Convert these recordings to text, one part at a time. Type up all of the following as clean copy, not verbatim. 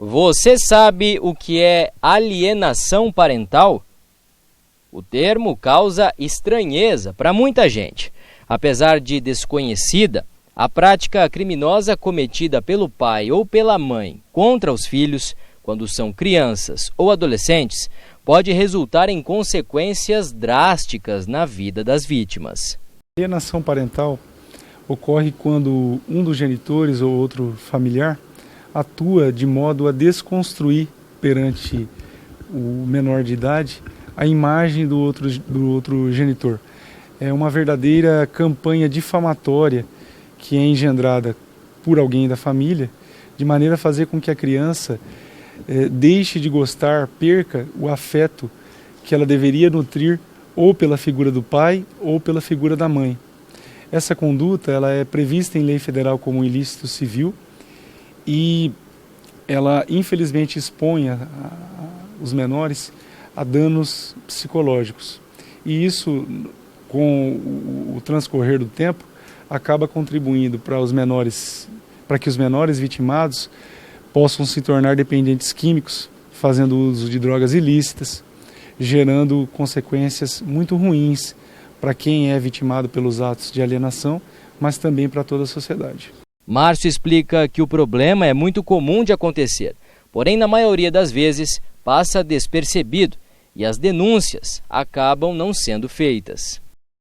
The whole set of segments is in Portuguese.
Você sabe o que é alienação parental? O termo causa estranheza para muita gente. Apesar de desconhecida, a prática criminosa cometida pelo pai ou pela mãe contra os filhos, quando são crianças ou adolescentes, pode resultar em consequências drásticas na vida das vítimas. A alienação parental ocorre quando um dos genitores ou outro familiar atua de modo a desconstruir perante o menor de idade a imagem do outro genitor. É uma verdadeira campanha difamatória que é engendrada por alguém da família, de maneira a fazer com que a criança deixe de gostar, perca o afeto que ela deveria nutrir ou pela figura do pai ou pela figura da mãe. Essa conduta ela é prevista em lei federal como um ilícito civil e ela infelizmente expõe os menores a danos psicológicos. E isso, com o transcorrer do tempo, acaba contribuindo para que os menores vitimados possam se tornar dependentes químicos, fazendo uso de drogas ilícitas, gerando consequências muito ruins para quem é vitimado pelos atos de alienação, mas também para toda a sociedade. Márcio explica que o problema é muito comum de acontecer, porém na maioria das vezes passa despercebido e as denúncias acabam não sendo feitas.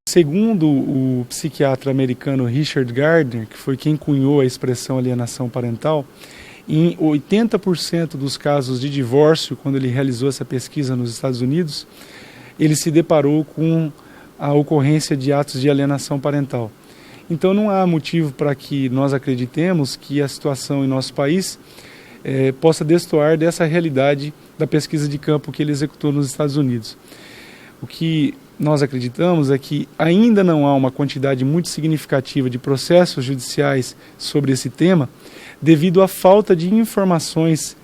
Segundo o psiquiatra americano Richard Gardner, que foi quem cunhou a expressão alienação parental, em 80% dos casos de divórcio, quando ele realizou essa pesquisa nos Estados Unidos, ele se deparou com a ocorrência de atos de alienação parental. Então não há motivo para que nós acreditemos que a situação em nosso país possa destoar dessa realidade da pesquisa de campo que ele executou nos Estados Unidos. O que nós acreditamos é que ainda não há uma quantidade muito significativa de processos judiciais sobre esse tema, devido à falta de informações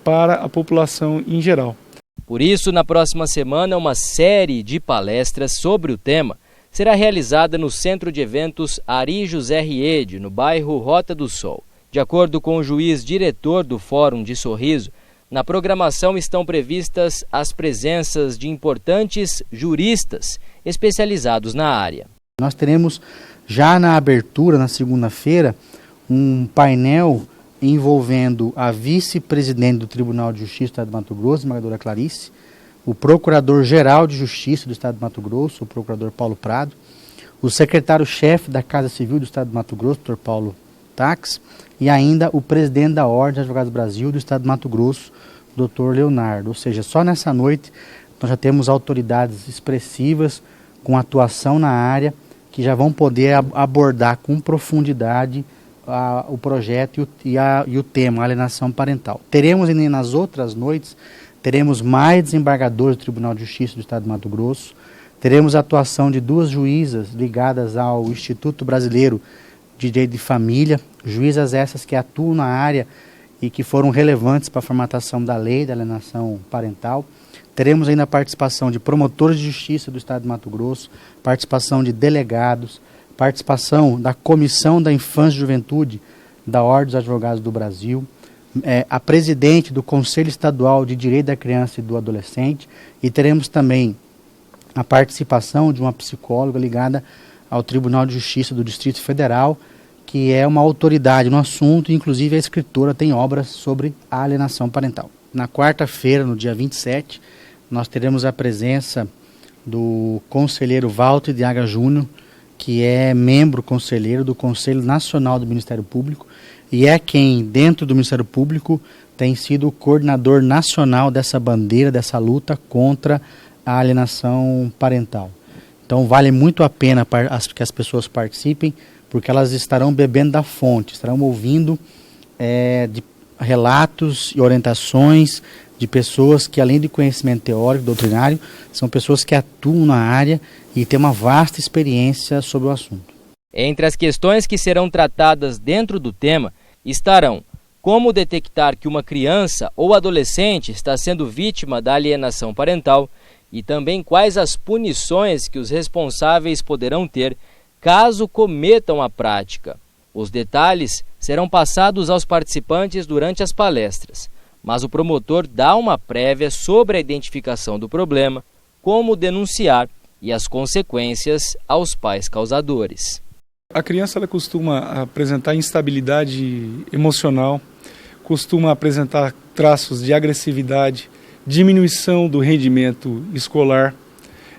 para a população em geral. Por isso, na próxima semana, uma série de palestras sobre o tema será realizada no Centro de Eventos Ari José Riede, no bairro Rota do Sol. De acordo com o juiz diretor do Fórum de Sorriso, na programação estão previstas as presenças de importantes juristas especializados na área. Nós teremos já na abertura, na segunda-feira, um painel envolvendo a vice-presidente do Tribunal de Justiça do Estado de Mato Grosso, esmagadora Clarice, o Procurador-Geral de Justiça do Estado de Mato Grosso, o Procurador Paulo Prado, o Secretário-Chefe da Casa Civil do Estado de Mato Grosso, Dr. Paulo Tax, e ainda o Presidente da Ordem dos Advogados do Brasil do Estado de Mato Grosso, Dr. Leonardo. Ou seja, só nessa noite nós já temos autoridades expressivas com atuação na área que já vão poder abordar com profundidade o projeto e o tema, a alienação parental. Teremos ainda nas outras noites, teremos mais desembargadores do Tribunal de Justiça do Estado de Mato Grosso, teremos a atuação de 2 juízas ligadas ao Instituto Brasileiro de Direito de Família, juízas essas que atuam na área e que foram relevantes para a formatação da lei da alienação parental. Teremos ainda a participação de promotores de justiça do Estado de Mato Grosso, participação de delegados, participação da Comissão da Infância e Juventude da Ordem dos Advogados do Brasil, a presidente do Conselho Estadual de Direito da Criança e do Adolescente, e teremos também a participação de uma psicóloga ligada ao Tribunal de Justiça do Distrito Federal, que é uma autoridade no assunto, inclusive a escritora tem obras sobre a alienação parental. Na quarta-feira, no dia 27, nós teremos a presença do conselheiro Walter Diaga Júnior, que é membro conselheiro do Conselho Nacional do Ministério Público e é quem, dentro do Ministério Público, tem sido o coordenador nacional dessa bandeira, dessa luta contra a alienação parental. Então vale muito a pena que as pessoas participem, porque elas estarão bebendo da fonte, estarão ouvindo de relatos e orientações de pessoas que, além de conhecimento teórico, doutrinário, são pessoas que atuam na área e têm uma vasta experiência sobre o assunto. Entre as questões que serão tratadas dentro do tema estarão como detectar que uma criança ou adolescente está sendo vítima da alienação parental e também quais as punições que os responsáveis poderão ter caso cometam a prática. Os detalhes serão passados aos participantes durante as palestras. mas o promotor dá uma prévia sobre a identificação do problema, como denunciar e as consequências aos pais causadores. A criança ela costuma apresentar instabilidade emocional, costuma apresentar traços de agressividade, diminuição do rendimento escolar,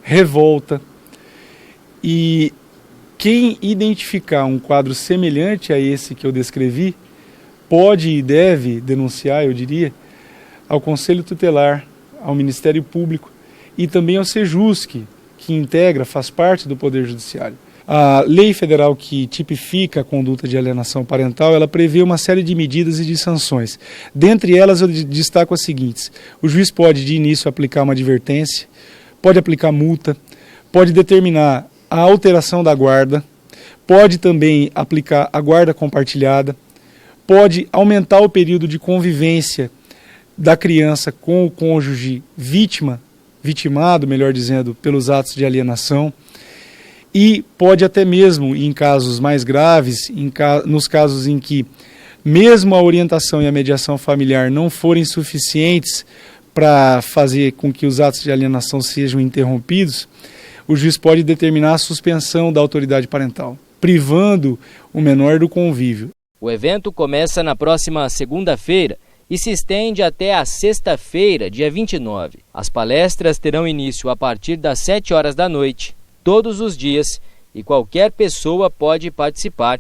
revolta. E quem identificar um quadro semelhante a esse que eu descrevi, pode e deve denunciar, eu diria, ao Conselho Tutelar, ao Ministério Público e também ao Sejusc, que integra, faz parte do Poder Judiciário. A lei federal que tipifica a conduta de alienação parental, ela prevê uma série de medidas e de sanções. Dentre elas, eu destaco as seguintes: o juiz pode, de início, aplicar uma advertência, pode aplicar multa, pode determinar a alteração da guarda, pode também aplicar a guarda compartilhada, pode aumentar o período de convivência da criança com o cônjuge vitimado, melhor dizendo, pelos atos de alienação, e pode até mesmo, em casos mais graves, nos casos em que mesmo a orientação e a mediação familiar não forem suficientes para fazer com que os atos de alienação sejam interrompidos, o juiz pode determinar a suspensão da autoridade parental, privando o menor do convívio. O evento começa na próxima segunda-feira e se estende até a sexta-feira, dia 29. As palestras terão início a partir das 7 horas da noite, todos os dias, e qualquer pessoa pode participar